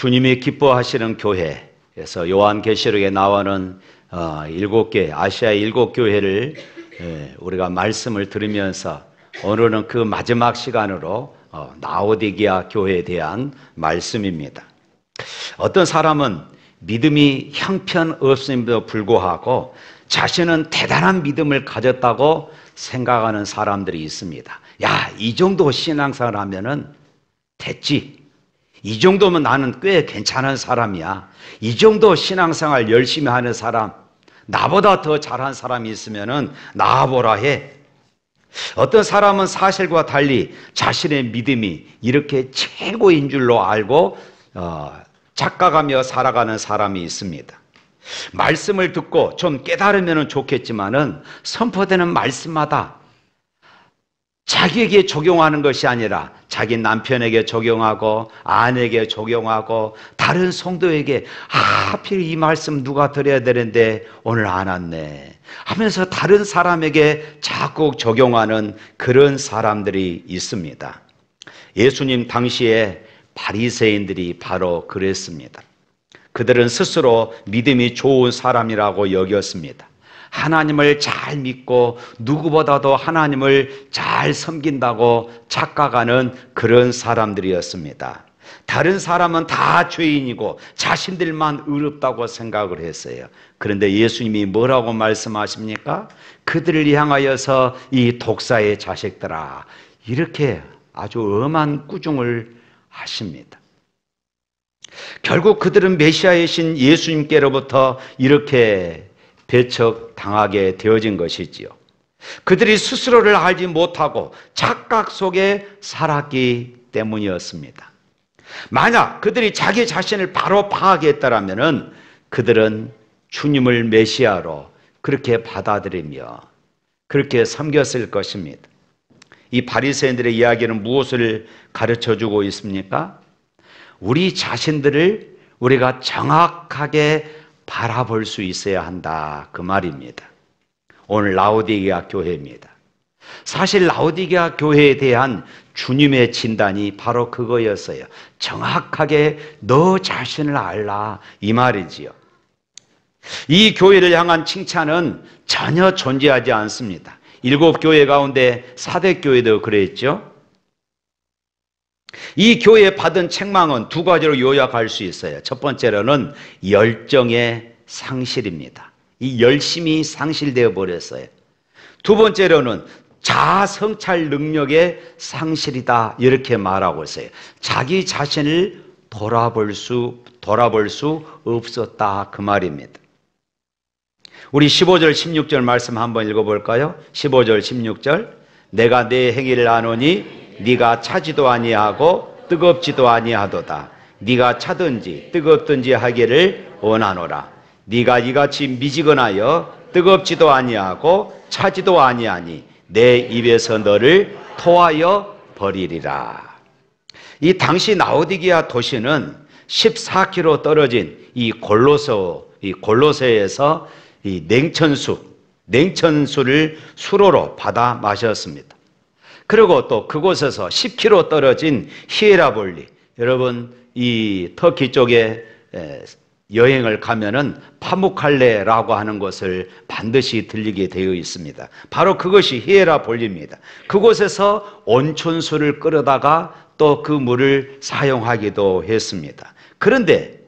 주님이 기뻐하시는 교회에서 요한계시록에 나오는 7개, 아시아의 7교회를 우리가 말씀을 들으면서 오늘은 그 마지막 시간으로 라오디게아 교회에 대한 말씀입니다. 어떤 사람은 믿음이 형편없음에도 불구하고 자신은 대단한 믿음을 가졌다고 생각하는 사람들이 있습니다. 야, 이 정도 신앙생활 하면은 됐지. 이 정도면 나는 꽤 괜찮은 사람이야. 이 정도 신앙생활 열심히 하는 사람, 나보다 더 잘한 사람이 있으면은 나와보라 해. 어떤 사람은 사실과 달리 자신의 믿음이 이렇게 최고인 줄로 알고 착각하며 살아가는 사람이 있습니다. 말씀을 듣고 좀 깨달으면 좋겠지만은 선포되는 말씀마다 자기에게 적용하는 것이 아니라 자기 남편에게 적용하고 아내에게 적용하고 다른 성도에게 하필 이 말씀 누가 들어야 되는데 오늘 안 왔네 하면서 다른 사람에게 자꾸 적용하는 그런 사람들이 있습니다. 예수님 당시에 바리새인들이 바로 그랬습니다. 그들은 스스로 믿음이 좋은 사람이라고 여겼습니다. 하나님을 잘 믿고 누구보다도 하나님을 잘 섬긴다고 착각하는 그런 사람들이었습니다. 다른 사람은 다 죄인이고 자신들만 의롭다고 생각을 했어요. 그런데 예수님이 뭐라고 말씀하십니까? 그들을 향하여서 이 독사의 자식들아, 이렇게 아주 엄한 꾸중을 하십니다. 결국 그들은 메시아이신 예수님께로부터 이렇게 배척당하게 되어진 것이지요. 그들이 스스로를 알지 못하고 착각 속에 살았기 때문이었습니다. 만약 그들이 자기 자신을 바로 파악했더라면 그들은 주님을 메시아로 그렇게 받아들이며 그렇게 섬겼을 것입니다. 이 바리새인들의 이야기는 무엇을 가르쳐주고 있습니까? 우리 자신들을 우리가 정확하게 바라볼 수 있어야 한다, 그 말입니다. 오늘 라오디게아 교회입니다. 사실 라오디게아 교회에 대한 주님의 진단이 바로 그거였어요. 정확하게 너 자신을 알라, 이 말이지요. 이 교회를 향한 칭찬은 전혀 존재하지 않습니다. 7교회 가운데 사대교회도 그랬죠. 이 교회에 받은 책망은 2가지로 요약할 수 있어요. 첫 번째로는 열정의 상실입니다. 이 열심이 상실되어 버렸어요. 두 번째로는 자아 성찰 능력의 상실이다, 이렇게 말하고 있어요. 자기 자신을 돌아볼 수 없었다, 그 말입니다. 우리 15절 16절 말씀 한번 읽어볼까요? 15절 16절 내가 내 행위를 아노니 네가 차지도 아니하고 뜨겁지도 아니하도다. 네가 차든지 뜨겁든지 하기를 원하노라. 네가 이같이 미지근하여 뜨겁지도 아니하고 차지도 아니하니 내 입에서 너를 토하여 버리리라. 이 당시 라오디게아 도시는 14km 떨어진 이 골로새에서 이 냉천수를 수로로 받아 마셨습니다. 그리고 또 그곳에서 10km 떨어진 히에라볼리, 여러분 이 터키 쪽에 여행을 가면은 파무칼레라고 하는 곳을 반드시 들리게 되어 있습니다. 바로 그것이 히에라볼리입니다. 그곳에서 온천수를 끓여다가 또 그 물을 사용하기도 했습니다. 그런데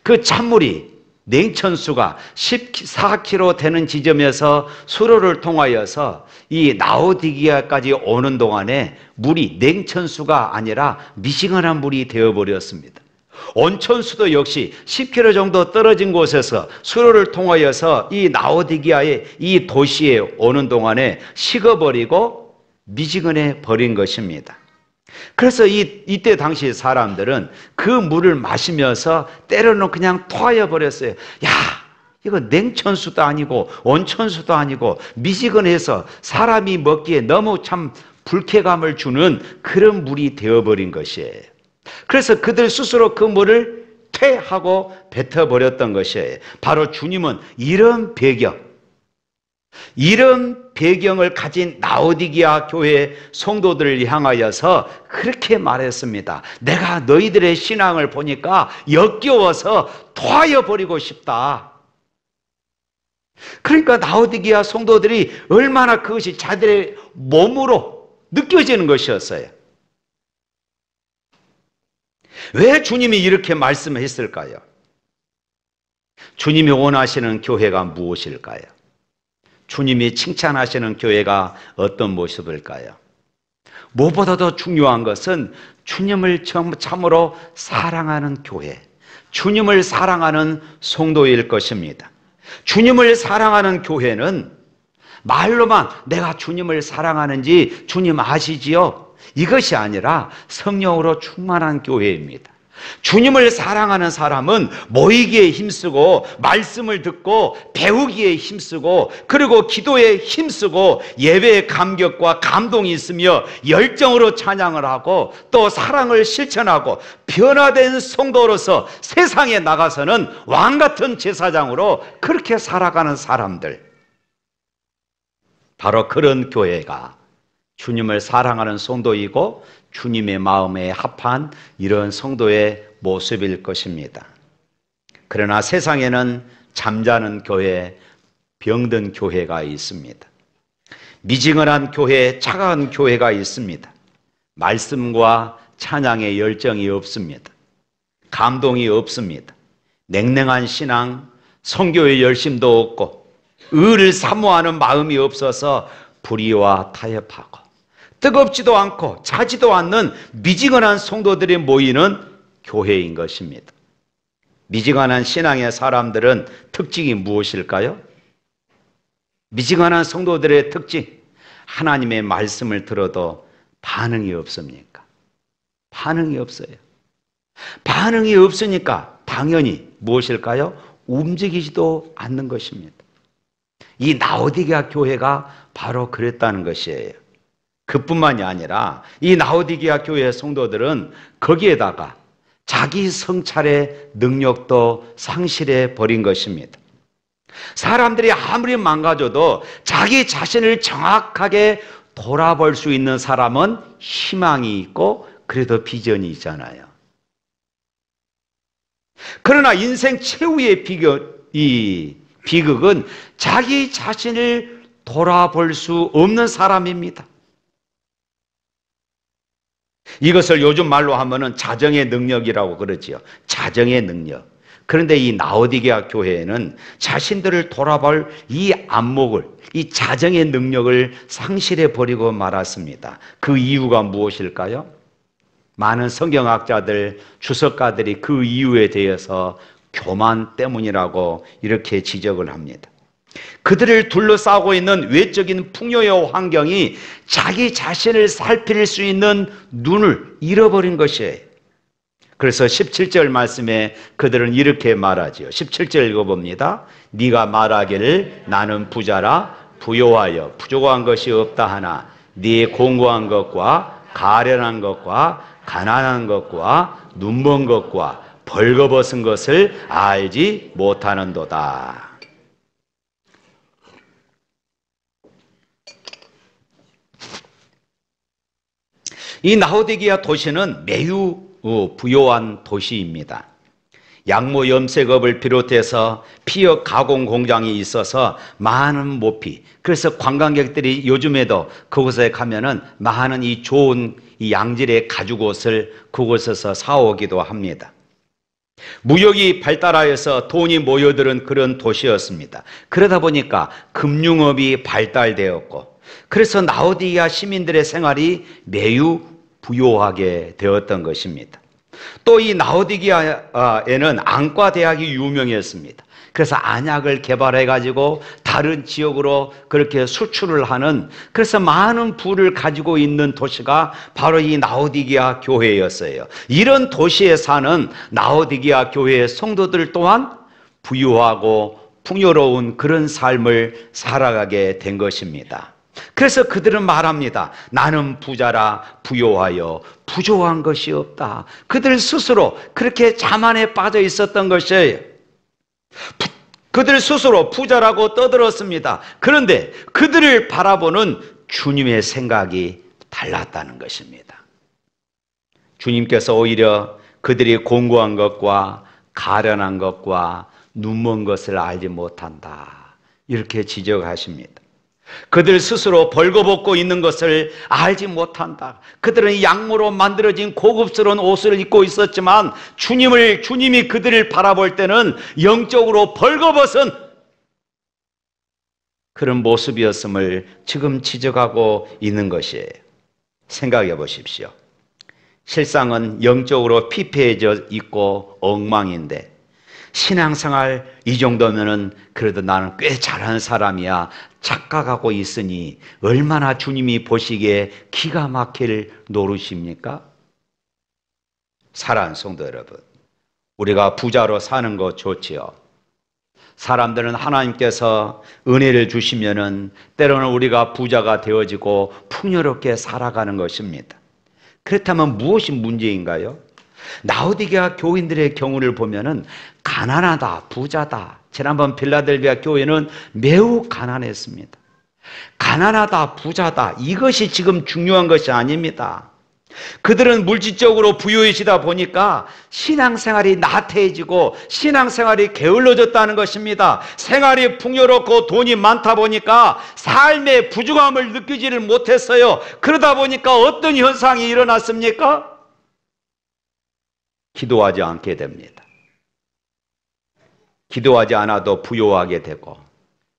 그 찬물이 냉천수가 14km 되는 지점에서 수로를 통하여서 이 라오디게아까지 오는 동안에 물이 냉천수가 아니라 미지근한 물이 되어버렸습니다. 온천수도 역시 10km 정도 떨어진 곳에서 수로를 통하여서 이 라오디게아의 이 도시에 오는 동안에 식어버리고 미지근해 버린 것입니다. 그래서 이때 당시 사람들은 그 물을 마시면서 때로는 그냥 토하여 버렸어요. 야, 이거 냉천수도 아니고 온천수도 아니고 미지근해서 사람이 먹기에 너무 참 불쾌감을 주는 그런 물이 되어버린 것이에요. 그래서 그들 스스로 그 물을 퇴하고 뱉어버렸던 것이에요. 바로 주님은 이런 배경, 이런 배경을 가진 라오디게아 교회 성도들을 향하여서 그렇게 말했습니다. 내가 너희들의 신앙을 보니까 역겨워서 토하여 버리고 싶다. 그러니까 라오디게아 성도들이 얼마나 그것이 자들의 몸으로 느껴지는 것이었어요. 왜 주님이 이렇게 말씀했을까요? 주님이 원하시는 교회가 무엇일까요? 주님이 칭찬하시는 교회가 어떤 모습일까요? 무엇보다도 중요한 것은 주님을 참으로 사랑하는 교회, 주님을 사랑하는 성도일 것입니다. 주님을 사랑하는 교회는 말로만 내가 주님을 사랑하는지 주님 아시지요? 이것이 아니라 성령으로 충만한 교회입니다. 주님을 사랑하는 사람은 모이기에 힘쓰고 말씀을 듣고 배우기에 힘쓰고 그리고 기도에 힘쓰고 예배의 감격과 감동이 있으며 열정으로 찬양을 하고 또 사랑을 실천하고 변화된 성도로서 세상에 나가서는 왕같은 제사장으로 그렇게 살아가는 사람들, 바로 그런 교회가 주님을 사랑하는 성도이고 주님의 마음에 합한 이런 성도의 모습일 것입니다. 그러나 세상에는 잠자는 교회, 병든 교회가 있습니다. 미지근한 교회, 차가운 교회가 있습니다. 말씀과 찬양의 열정이 없습니다. 감동이 없습니다. 냉랭한 신앙, 선교의 열심도 없고 의를 사모하는 마음이 없어서 불의와 타협하고 뜨겁지도 않고 차지도 않는 미지근한 성도들이 모이는 교회인 것입니다. 미지근한 신앙의 사람들은 특징이 무엇일까요? 미지근한 성도들의 특징, 하나님의 말씀을 들어도 반응이 없습니까? 반응이 없어요. 반응이 없으니까 당연히 무엇일까요? 움직이지도 않는 것입니다. 이 라오디게아 교회가 바로 그랬다는 것이에요. 그뿐만이 아니라 이 라오디게아 교회 성도들은 거기에다가 자기 성찰의 능력도 상실해 버린 것입니다. 사람들이 아무리 망가져도 자기 자신을 정확하게 돌아볼 수 있는 사람은 희망이 있고 그래도 비전이 있잖아요. 그러나 인생 최후의 비극은 자기 자신을 돌아볼 수 없는 사람입니다. 이것을 요즘 말로 하면은 자정의 능력이라고 그러지요. 자정의 능력. 그런데 이 라오디게아 교회에는 자신들을 돌아볼 이 안목을, 이 자정의 능력을 상실해 버리고 말았습니다. 그 이유가 무엇일까요? 많은 성경학자들, 주석가들이 그 이유에 대해서 교만 때문이라고 이렇게 지적을 합니다. 그들을 둘러싸고 있는 외적인 풍요의 환경이 자기 자신을 살필 수 있는 눈을 잃어버린 것이에요. 그래서 17절 말씀에 그들은 이렇게 말하지요. 17절 읽어봅니다. 네가 말하기를 나는 부자라 부요하여 부족한 것이 없다 하나 네 공고한 것과 가련한 것과 가난한 것과 눈먼 것과 벌거벗은 것을 알지 못하는도다. 이 라오디게아 도시는 매우 부요한 도시입니다. 양모 염색업을 비롯해서 피혁 가공 공장이 있어서 많은 모피, 그래서 관광객들이 요즘에도 그곳에 가면은 많은 이 좋은 이 양질의 가죽옷을 그곳에서 사오기도 합니다. 무역이 발달하여서 돈이 모여드는 그런 도시였습니다. 그러다 보니까 금융업이 발달되었고 그래서 라오디게아 시민들의 생활이 매우 부요하게 되었던 것입니다. 또 이 라오디게아에는 안과 대학이 유명했습니다. 그래서 안약을 개발해 가지고 다른 지역으로 그렇게 수출을 하는, 그래서 많은 부를 가지고 있는 도시가 바로 이 라오디게아 교회였어요. 이런 도시에 사는 라오디게아 교회의 성도들 또한 부유하고 풍요로운 그런 삶을 살아가게 된 것입니다. 그래서 그들은 말합니다. 나는 부자라 부요하여 부족한 것이 없다. 그들 스스로 그렇게 자만에 빠져 있었던 것이에요. 그들 스스로 부자라고 떠들었습니다. 그런데 그들을 바라보는 주님의 생각이 달랐다는 것입니다. 주님께서 오히려 그들이 공고한 것과 가련한 것과 눈먼 것을 알지 못한다, 이렇게 지적하십니다. 그들 스스로 벌거벗고 있는 것을 알지 못한다. 그들은 양모로 만들어진 고급스러운 옷을 입고 있었지만 주님이 그들을 바라볼 때는 영적으로 벌거벗은 그런 모습이었음을 지금 지적하고 있는 것이에요. 생각해 보십시오. 실상은 영적으로 피폐해져 있고 엉망인데 신앙생활 이 정도면은 그래도 나는 꽤 잘하는 사람이야 착각하고 있으니 얼마나 주님이 보시기에 기가 막힐 노릇입니까? 사랑하는 성도 여러분, 우리가 부자로 사는 거 좋지요. 사람들은 하나님께서 은혜를 주시면은 때로는 우리가 부자가 되어지고 풍요롭게 살아가는 것입니다. 그렇다면 무엇이 문제인가요? 라오디게아 교인들의 경우를 보면은 가난하다, 부자다. 지난번 빌라델비아 교회는 매우 가난했습니다. 가난하다, 부자다. 이것이 지금 중요한 것이 아닙니다. 그들은 물질적으로 부유해지다 보니까 신앙생활이 나태해지고 신앙생활이 게을러졌다는 것입니다. 생활이 풍요롭고 돈이 많다 보니까 삶의 부족함을 느끼지를 못했어요. 그러다 보니까 어떤 현상이 일어났습니까? 기도하지 않게 됩니다. 기도하지 않아도 부요하게 되고,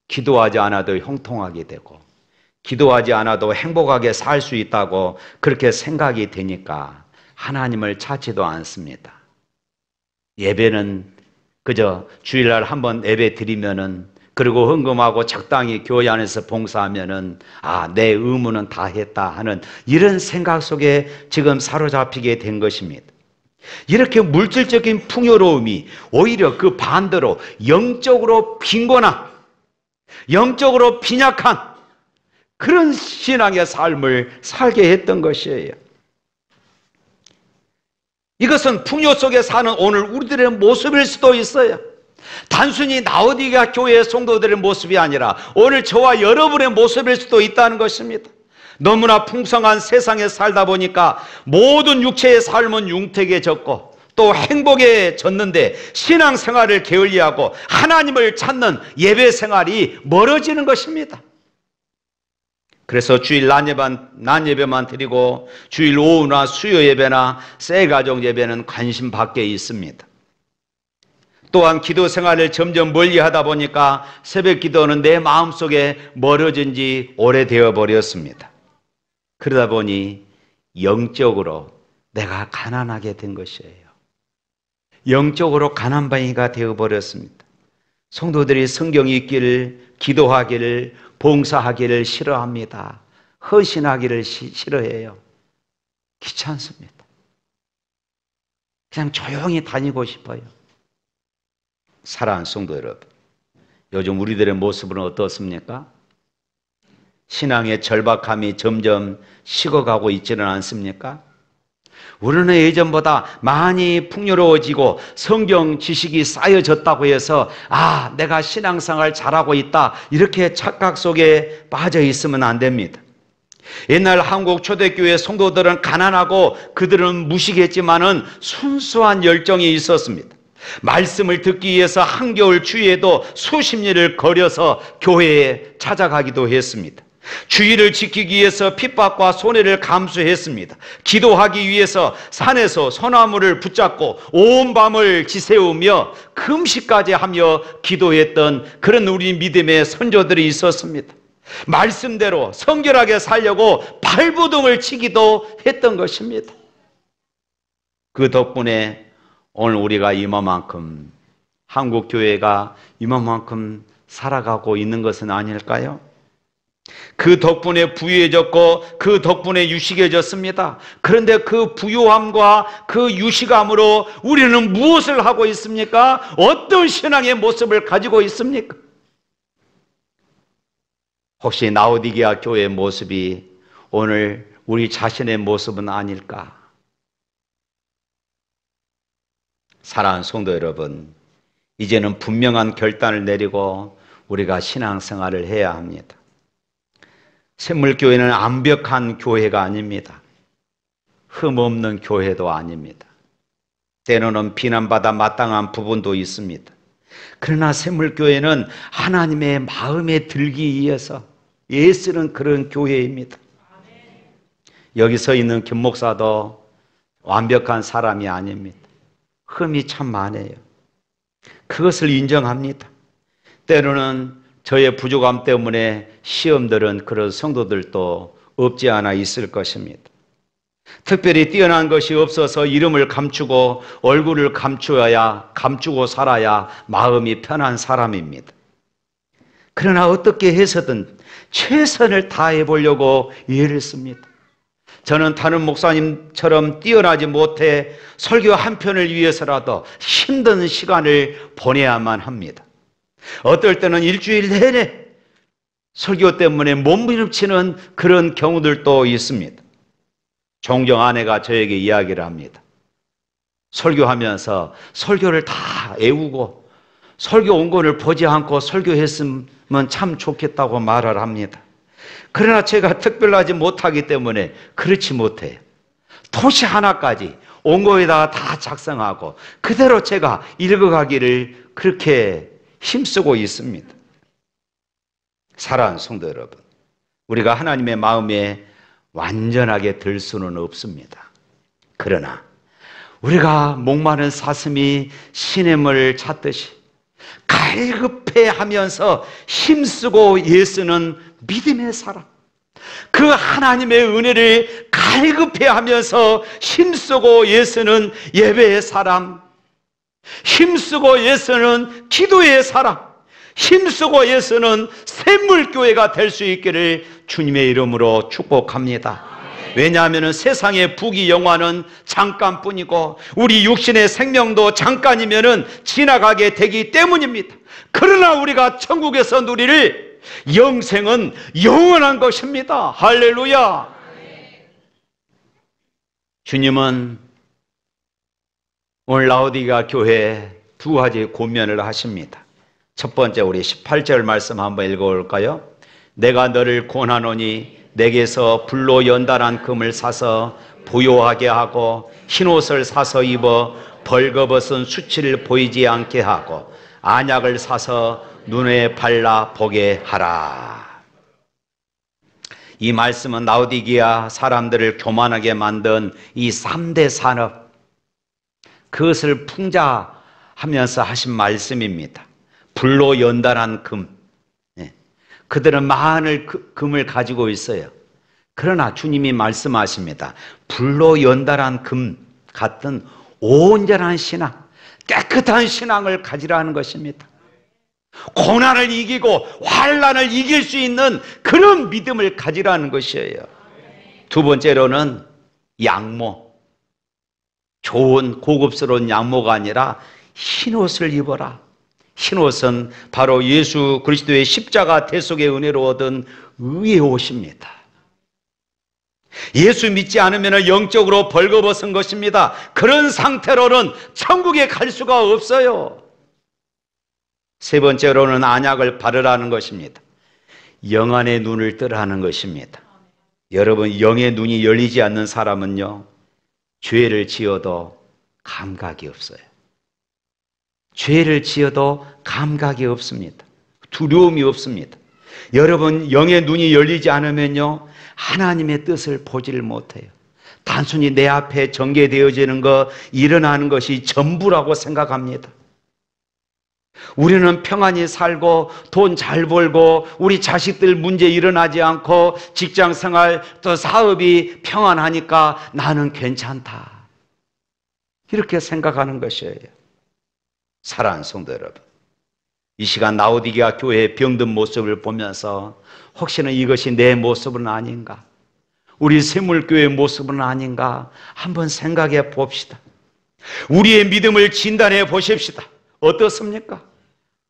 기도하지 않아도 형통하게 되고, 기도하지 않아도 행복하게 살 수 있다고 그렇게 생각이 되니까 하나님을 찾지도 않습니다. 예배는 그저 주일날 한번 예배 드리면은, 그리고 헌금하고 적당히 교회 안에서 봉사하면은 내 의무는 다 했다 하는 이런 생각 속에 지금 사로잡히게 된 것입니다. 이렇게 물질적인 풍요로움이 오히려 그 반대로 영적으로 빈곤한, 영적으로 빈약한 그런 신앙의 삶을 살게 했던 것이에요. 이것은 풍요 속에 사는 오늘 우리들의 모습일 수도 있어요. 단순히 라오디게아 교회의 성도들의 모습이 아니라 오늘 저와 여러분의 모습일 수도 있다는 것입니다. 너무나 풍성한 세상에 살다 보니까 모든 육체의 삶은 융택해졌고 또 행복해졌는데 신앙생활을 게을리하고 하나님을 찾는 예배생활이 멀어지는 것입니다. 그래서 주일 낮 예배만 드리고 주일 오후나 수요 예배나 새가정 예배는 관심 밖에 있습니다. 또한 기도 생활을 점점 멀리 하다 보니까 새벽 기도는 내 마음속에 멀어진 지 오래되어 버렸습니다. 그러다 보니 영적으로 내가 가난하게 된 것이에요. 영적으로 가난뱅이가 되어버렸습니다. 성도들이 성경 읽기를, 기도하기를, 봉사하기를 싫어합니다. 헌신하기를 싫어해요. 귀찮습니다. 그냥 조용히 다니고 싶어요. 사랑하는 성도 여러분, 요즘 우리들의 모습은 어떻습니까? 신앙의 절박함이 점점 식어가고 있지는 않습니까? 우리는 예전보다 많이 풍요로워지고 성경 지식이 쌓여졌다고 해서 내가 신앙생활 잘하고 있다 이렇게 착각 속에 빠져 있으면 안 됩니다. 옛날 한국 초대교회 성도들은 가난하고 그들은 무식했지만은 순수한 열정이 있었습니다. 말씀을 듣기 위해서 한겨울 추위에도 수십 리를 거려서 교회에 찾아가기도 했습니다. 주의를 지키기 위해서 핍박과 손해를 감수했습니다. 기도하기 위해서 산에서 소나무를 붙잡고 온 밤을 지새우며 금식까지 하며 기도했던 그런 우리 믿음의 선조들이 있었습니다. 말씀대로 성결하게 살려고 발버둥을 치기도 했던 것입니다. 그 덕분에 오늘 우리가 이만큼, 한국 교회가 이만큼 살아가고 있는 것은 아닐까요? 그 덕분에 부유해졌고 그 덕분에 유식해졌습니다. 그런데 그 부유함과 그 유식함으로 우리는 무엇을 하고 있습니까? 어떤 신앙의 모습을 가지고 있습니까? 혹시 라오디게아 교회의 모습이 오늘 우리 자신의 모습은 아닐까? 사랑하는 성도 여러분, 이제는 분명한 결단을 내리고 우리가 신앙생활을 해야 합니다. 샘물교회는 완벽한 교회가 아닙니다. 흠없는 교회도 아닙니다. 때로는 비난받아 마땅한 부분도 있습니다. 그러나 샘물교회는 하나님의 마음에 들기 위해서 애쓰는 그런 교회입니다. 여기 서 있는 김 목사도 완벽한 사람이 아닙니다. 흠이 참 많아요. 그것을 인정합니다. 때로는 저의 부족함 때문에 시험들은 그런 성도들도 없지 않아 있을 것입니다. 특별히 뛰어난 것이 없어서 이름을 감추고 얼굴을 감추고 살아야 마음이 편한 사람입니다. 그러나 어떻게 해서든 최선을 다해 보려고 애를 씁니다. 저는 다른 목사님처럼 뛰어나지 못해 설교 한 편을 위해서라도 힘든 시간을 보내야만 합니다. 어떨 때는 일주일 내내 설교 때문에 몸부림치는 그런 경우들도 있습니다. 종종 아내가 저에게 이야기를 합니다. 설교하면서 설교를 다 애우고 설교 원고를 보지 않고 설교했으면 참 좋겠다고 말을 합니다. 그러나 제가 특별하지 못하기 때문에 그렇지 못해요. 토시 하나까지 원고에다가 다 작성하고 그대로 제가 읽어가기를 그렇게 힘쓰고 있습니다. 사랑하는 성도 여러분, 우리가 하나님의 마음에 완전하게 들 수는 없습니다. 그러나 우리가 목마른 사슴이 시냇물을 찾듯이 갈급해하면서 힘쓰고 애쓰는 믿음의 사람, 그 하나님의 은혜를 갈급해하면서 힘쓰고 애쓰는 예배의 사람, 힘쓰고 애쓰는 기도의 사람, 힘쓰고 애쓰는 샘물교회가 될 수 있기를 주님의 이름으로 축복합니다. 왜냐하면 세상의 부귀 영화는 잠깐뿐이고 우리 육신의 생명도 잠깐이면 지나가게 되기 때문입니다. 그러나 우리가 천국에서 누릴 영생은 영원한 것입니다. 할렐루야. 주님은 오늘 라오디게아 교회에 두 가지 권면을 하십니다. 첫 번째, 우리 18절 말씀 한번 읽어볼까요? 내가 너를 권하노니 내게서 불로 연단한 금을 사서 부요하게 하고 흰옷을 사서 입어 벌거벗은 수치를 보이지 않게 하고 안약을 사서 눈에 발라 보게 하라. 이 말씀은 라오디게아 사람들을 교만하게 만든 이 3대 산업, 그것을 풍자하면서 하신 말씀입니다. 불로 연단한 금, 그들은 많은 금을 가지고 있어요. 그러나 주님이 말씀하십니다. 불로 연달한 금 같은 온전한 신앙, 깨끗한 신앙을 가지라는 것입니다. 고난을 이기고 환난을 이길 수 있는 그런 믿음을 가지라는 것이에요. 두 번째로는 양모, 좋은 고급스러운 양모가 아니라 흰옷을 입어라. 흰옷은 바로 예수 그리스도의 십자가 대속의 은혜로 얻은 의의 옷입니다. 예수 믿지 않으면 영적으로 벌거벗은 것입니다. 그런 상태로는 천국에 갈 수가 없어요. 세 번째로는 안약을 바르라는 것입니다. 영안의 눈을 뜨라는 것입니다. 여러분, 영의 눈이 열리지 않는 사람은요, 죄를 지어도 감각이 없어요. 죄를 지어도 감각이 없습니다. 두려움이 없습니다. 여러분, 영의 눈이 열리지 않으면요, 하나님의 뜻을 보지를 못해요. 단순히 내 앞에 전개되어지는 것, 일어나는 것이 전부라고 생각합니다. 우리는 평안히 살고 돈 잘 벌고 우리 자식들 문제 일어나지 않고 직장생활 또 사업이 평안하니까 나는 괜찮다, 이렇게 생각하는 것이에요. 사랑하는 성도 여러분, 이 시간 라오디게아 교회의 병든 모습을 보면서 혹시나 이것이 내 모습은 아닌가, 우리 샘물교회의 모습은 아닌가 한번 생각해 봅시다. 우리의 믿음을 진단해 보십시다. 어떻습니까?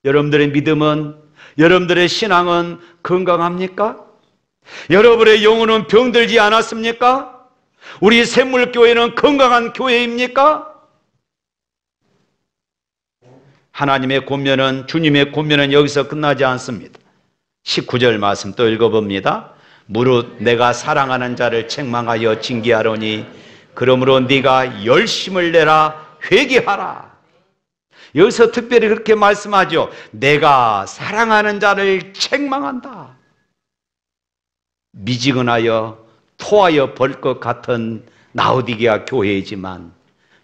여러분들의 믿음은, 여러분들의 신앙은 건강합니까? 여러분의 영혼은 병들지 않았습니까? 우리 샘물교회는 건강한 교회입니까? 하나님의 권면은, 주님의 권면은 여기서 끝나지 않습니다. 19절 말씀 또 읽어봅니다. 무릇 내가 사랑하는 자를 책망하여 징계하노니 그러므로 네가 열심을 내라 회개하라. 여기서 특별히 그렇게 말씀하죠. 내가 사랑하는 자를 책망한다. 미지근하여 토하여 벌 것 같은 라오디게아 교회이지만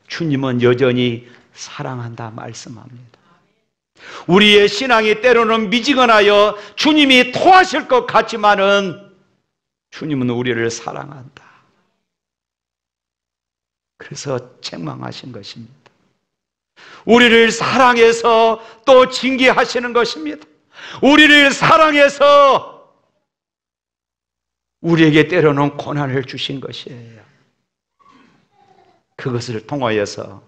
주님은 여전히 사랑한다 말씀합니다. 우리의 신앙이 때로는 미지근하여 주님이 토하실 것 같지만은 주님은 우리를 사랑한다. 그래서 책망하신 것입니다. 우리를 사랑해서 또 징계하시는 것입니다. 우리를 사랑해서 우리에게 때로는 고난을 주신 것이에요. 그것을 통하여서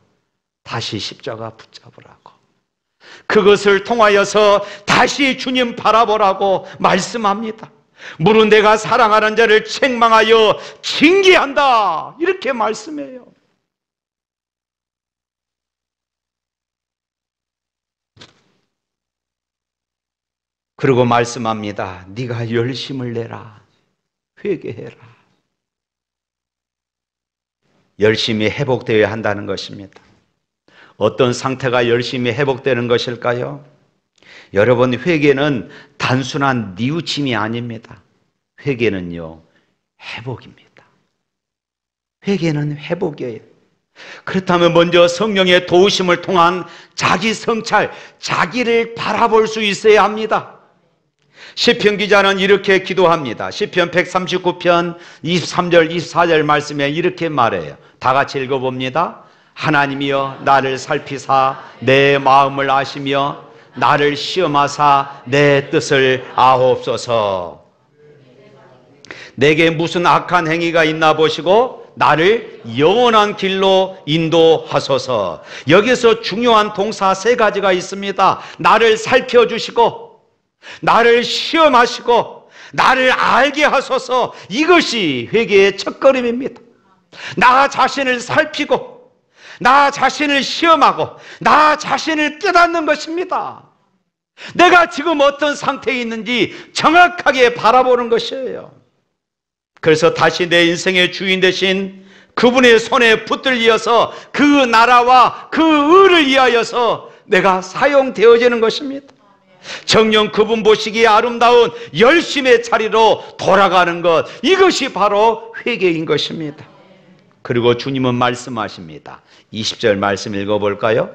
다시 십자가 붙잡으라고, 그것을 통하여서 다시 주님 바라보라고 말씀합니다. 무릇 내가 사랑하는 자를 책망하여 징계한다, 이렇게 말씀해요. 그리고 말씀합니다. 네가 열심을 내라, 회개해라. 열심히 회복되어야 한다는 것입니다. 어떤 상태가 열심히 회복되는 것일까요? 여러분, 회개는 단순한 뉘우침이 아닙니다. 회개는요, 회복입니다. 회개는 회복이에요. 그렇다면 먼저 성령의 도우심을 통한 자기 성찰, 자기를 바라볼 수 있어야 합니다. 시편 기자는 이렇게 기도합니다. 시편 139편 23절 24절 말씀에 이렇게 말해요. 다 같이 읽어봅니다. 하나님이여 나를 살피사 내 마음을 아시며 나를 시험하사 내 뜻을 아옵소서. 내게 무슨 악한 행위가 있나 보시고 나를 영원한 길로 인도하소서. 여기서 중요한 동사 세 가지가 있습니다. 나를 살펴주시고, 나를 시험하시고, 나를 알게 하소서. 이것이 회개의 첫걸음입니다. 나 자신을 살피고, 나 자신을 시험하고, 나 자신을 깨닫는 것입니다. 내가 지금 어떤 상태에 있는지 정확하게 바라보는 것이에요. 그래서 다시 내 인생의 주인 되신 그분의 손에 붙들려서 그 나라와 그 의를 위하여서 내가 사용되어지는 것입니다. 정녕 그분 보시기에 아름다운 열심의 자리로 돌아가는 것, 이것이 바로 회개인 것입니다. 그리고 주님은 말씀하십니다. 20절 말씀 읽어볼까요?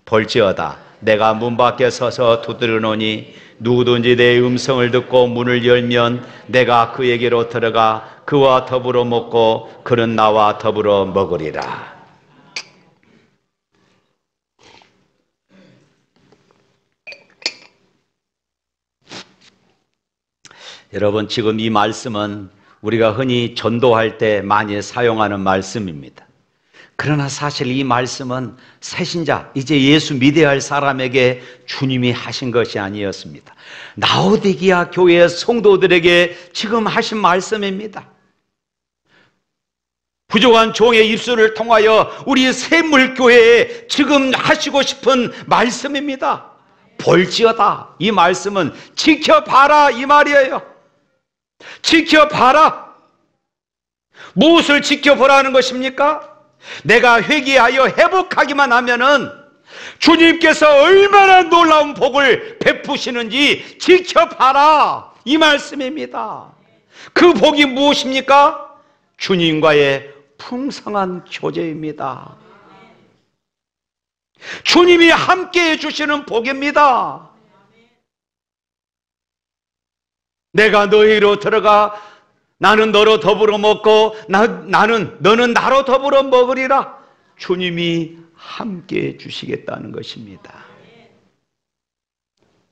볼지어다 내가 문 밖에 서서 두드려노니 누구든지 내 음성을 듣고 문을 열면 내가 그에게로 들어가 그와 더불어 먹고 그는 나와 더불어 먹으리라. 여러분, 지금 이 말씀은 우리가 흔히 전도할 때 많이 사용하는 말씀입니다. 그러나 사실 이 말씀은 새신자, 이제 예수 믿어야 할 사람에게 주님이 하신 것이 아니었습니다. 라오디게아 교회의 성도들에게 지금 하신 말씀입니다. 부족한 종의 입술을 통하여 우리 샘물교회에 지금 하시고 싶은 말씀입니다. 볼지어다, 이 말씀은 지켜봐라 이 말이에요. 지켜봐라. 무엇을 지켜보라는 것입니까? 내가 회개하여 회복하기만 하면은 주님께서 얼마나 놀라운 복을 베푸시는지 지켜봐라, 이 말씀입니다. 그 복이 무엇입니까? 주님과의 풍성한 교제입니다. 주님이 함께해 주시는 복입니다. 내가 너희로 들어가 나는 너로 더불어 먹고 너는 나로 더불어 먹으리라. 주님이 함께해 주시겠다는 것입니다.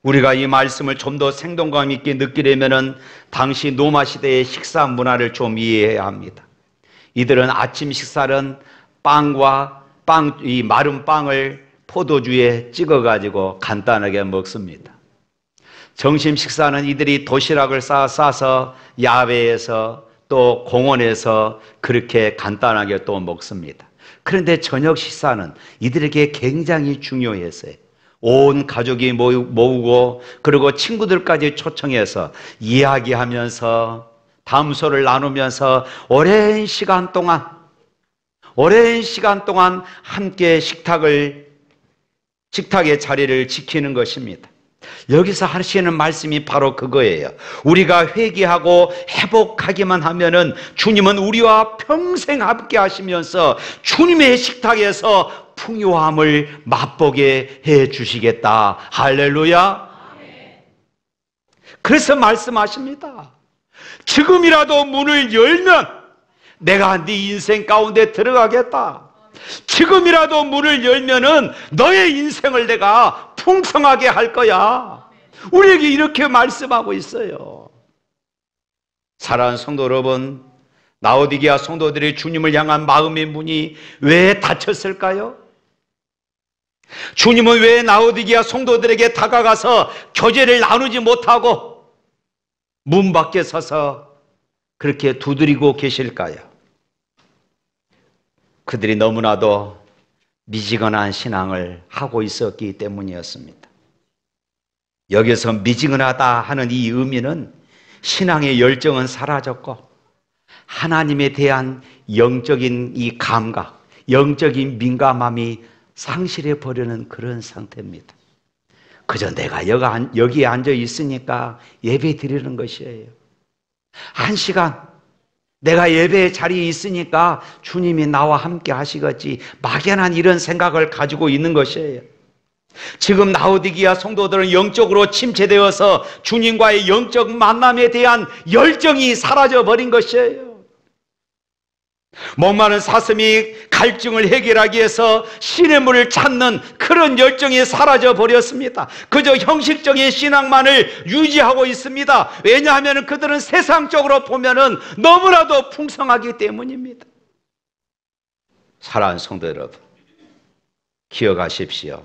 우리가 이 말씀을 좀 더 생동감 있게 느끼려면 당시 로마 시대의 식사 문화를 좀 이해해야 합니다. 이들은 아침 식사는 이 마른 빵을 포도주에 찍어가지고 간단하게 먹습니다. 점심 식사는 이들이 도시락을 싸서 야외에서 또 공원에서 그렇게 간단하게 또 먹습니다. 그런데 저녁 식사는 이들에게 굉장히 중요했어요. 온 가족이 모으고 그리고 친구들까지 초청해서 이야기하면서 담소를 나누면서 오랜 시간 동안 함께 식탁의 자리를 지키는 것입니다. 여기서 하시는 말씀이 바로 그거예요. 우리가 회개하고 회복하기만 하면은 주님은 우리와 평생 함께 하시면서 주님의 식탁에서 풍요함을 맛보게 해 주시겠다. 할렐루야. 그래서 말씀하십니다. 지금이라도 문을 열면 내가 네 인생 가운데 들어가겠다. 지금이라도 문을 열면은 너의 인생을 내가 풍성하게 할 거야. 우리에게 이렇게 말씀하고 있어요. 사랑하는 성도 여러분, 라오디게아 성도들이 주님을 향한 마음의 문이 왜 닫혔을까요? 주님은 왜 라오디게아 성도들에게 다가가서 교제를 나누지 못하고 문 밖에 서서 그렇게 두드리고 계실까요? 그들이 너무나도 미지근한 신앙을 하고 있었기 때문이었습니다. 여기서 미지근하다 하는 이 의미는 신앙의 열정은 사라졌고 하나님에 대한 영적인 이 감각, 영적인 민감함이 상실해 버리는 그런 상태입니다. 그저 내가 여기에 앉아 있으니까 예배 드리는 것이에요. 1시간 내가 예배의 자리에 있으니까 주님이 나와 함께 하시겠지, 막연한 이런 생각을 가지고 있는 것이에요. 지금 라오디게아 성도들은 영적으로 침체되어서 주님과의 영적 만남에 대한 열정이 사라져버린 것이에요. 목마른 사슴이 갈증을 해결하기 위해서 시냇물을 찾는 그런 열정이 사라져 버렸습니다. 그저 형식적인 신앙만을 유지하고 있습니다. 왜냐하면 그들은 세상적으로 보면은 너무나도 풍성하기 때문입니다. 사랑하는 성도 여러분, 기억하십시오.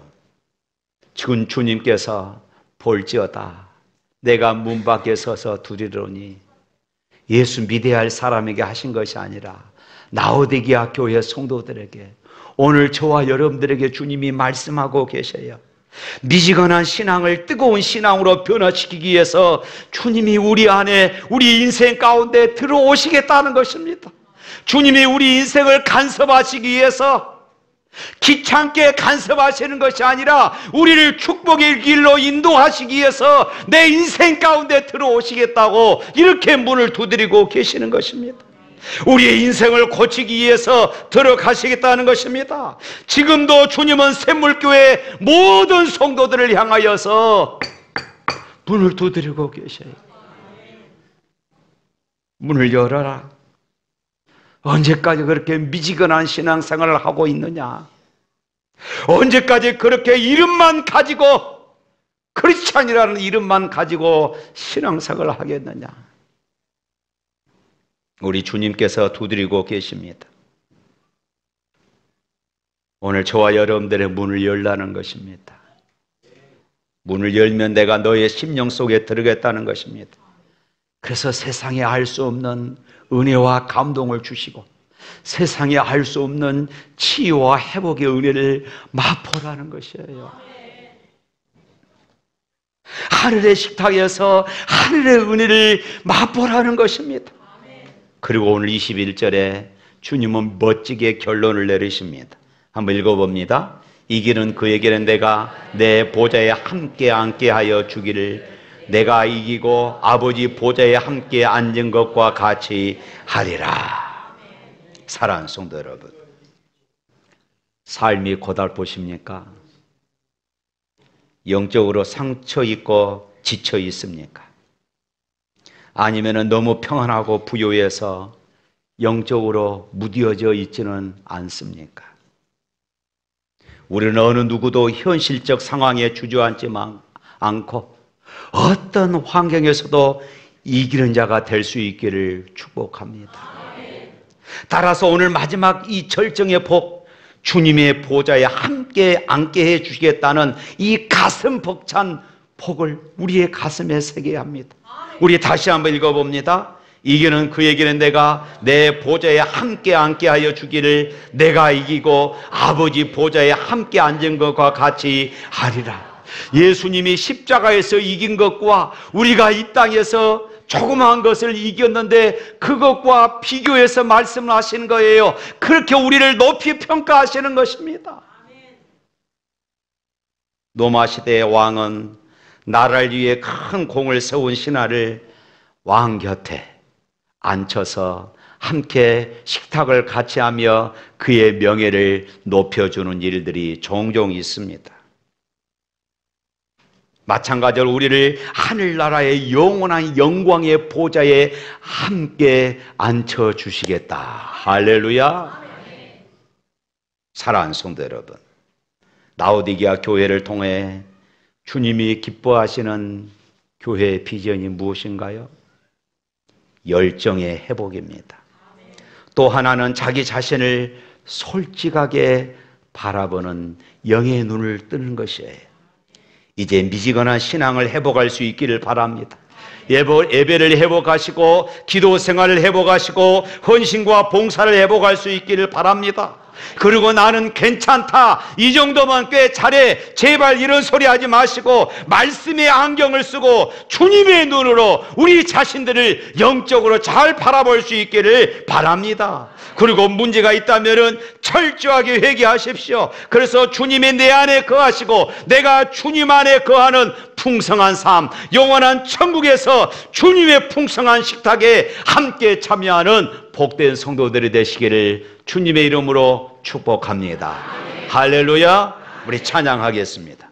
지금 주님께서 볼지어다 내가 문 밖에 서서 두드리노니 예수 믿어야 할 사람에게 하신 것이 아니라 라오디게아 교회 성도들에게, 오늘 저와 여러분들에게 주님이 말씀하고 계셔요. 미지근한 신앙을 뜨거운 신앙으로 변화시키기 위해서 주님이 우리 안에, 우리 인생 가운데 들어오시겠다는 것입니다. 주님이 우리 인생을 간섭하시기 위해서 귀찮게 간섭하시는 것이 아니라 우리를 축복의 길로 인도하시기 위해서 내 인생 가운데 들어오시겠다고 이렇게 문을 두드리고 계시는 것입니다. 우리의 인생을 고치기 위해서 들어가시겠다는 것입니다. 지금도 주님은 샘물교회 모든 성도들을 향하여서 문을 두드리고 계셔요. 문을 열어라. 언제까지 그렇게 미지근한 신앙생활을 하고 있느냐? 언제까지 그렇게 이름만 가지고, 크리스찬이라는 이름만 가지고 신앙생활을 하겠느냐? 우리 주님께서 두드리고 계십니다. 오늘 저와 여러분들의 문을 열라는 것입니다. 문을 열면 내가 너의 심령 속에 들어가겠다는 것입니다. 그래서 세상에 알 수 없는 은혜와 감동을 주시고 세상에 알 수 없는 치유와 회복의 은혜를 맛보라는 것이에요. 하늘의 식탁에서 하늘의 은혜를 맛보라는 것입니다. 그리고 오늘 21절에 주님은 멋지게 결론을 내리십니다. 한번 읽어봅니다. 이 길은 그에게는 내가 내 보좌에 함께 앉게 하여 주기를 내가 이기고 아버지 보좌에 함께 앉은 것과 같이 하리라. 사랑하는 성도 여러분, 삶이 고달프십니까? 영적으로 상처 있고 지쳐 있습니까? 아니면 너무 평안하고 부유해서 영적으로 무뎌져 있지는 않습니까? 우리는 어느 누구도 현실적 상황에 주저앉지 않고 어떤 환경에서도 이기는 자가 될 수 있기를 축복합니다. 따라서 오늘 마지막 이 절정의 복, 주님의 보좌에 함께 앉게 해 주시겠다는 이 가슴 벅찬 복을 우리의 가슴에 새겨야 합니다. 우리 다시 한번 읽어봅니다. 이기는 그에게는 내가 내 보좌에 함께 앉게 하여 주기를 내가 이기고 아버지 보좌에 함께 앉은 것과 같이 하리라. 예수님이 십자가에서 이긴 것과 우리가 이 땅에서 조그마한 것을 이겼는데 그것과 비교해서 말씀을 하시는 거예요. 그렇게 우리를 높이 평가하시는 것입니다. 로마 시대의 왕은 나라를 위해 큰 공을 세운 신하를 왕 곁에 앉혀서 함께 식탁을 같이 하며 그의 명예를 높여주는 일들이 종종 있습니다. 마찬가지로 우리를 하늘나라의 영원한 영광의 보좌에 함께 앉혀주시겠다. 할렐루야. 사랑하는 성도 여러분, 라오디게아 교회를 통해 주님이 기뻐하시는 교회의 비전이 무엇인가요? 열정의 회복입니다. 또 하나는 자기 자신을 솔직하게 바라보는 영의 눈을 뜨는 것이에요. 이제 미지근한 신앙을 회복할 수 있기를 바랍니다. 예배를 회복하시고 기도 생활을 회복하시고 헌신과 봉사를 회복할 수 있기를 바랍니다. 그리고 나는 괜찮다, 이 정도면 꽤 잘해, 제발 이런 소리 하지 마시고 말씀의 안경을 쓰고 주님의 눈으로 우리 자신들을 영적으로 잘 바라볼 수 있기를 바랍니다. 그리고 문제가 있다면 철저하게 회개하십시오. 그래서 주님이 내 안에 거하시고 내가 주님 안에 거하는 풍성한 삶, 영원한 천국에서 주님의 풍성한 식탁에 함께 참여하는 복된 성도들이 되시기를 주님의 이름으로 축복합니다. 할렐루야. 우리 찬양하겠습니다.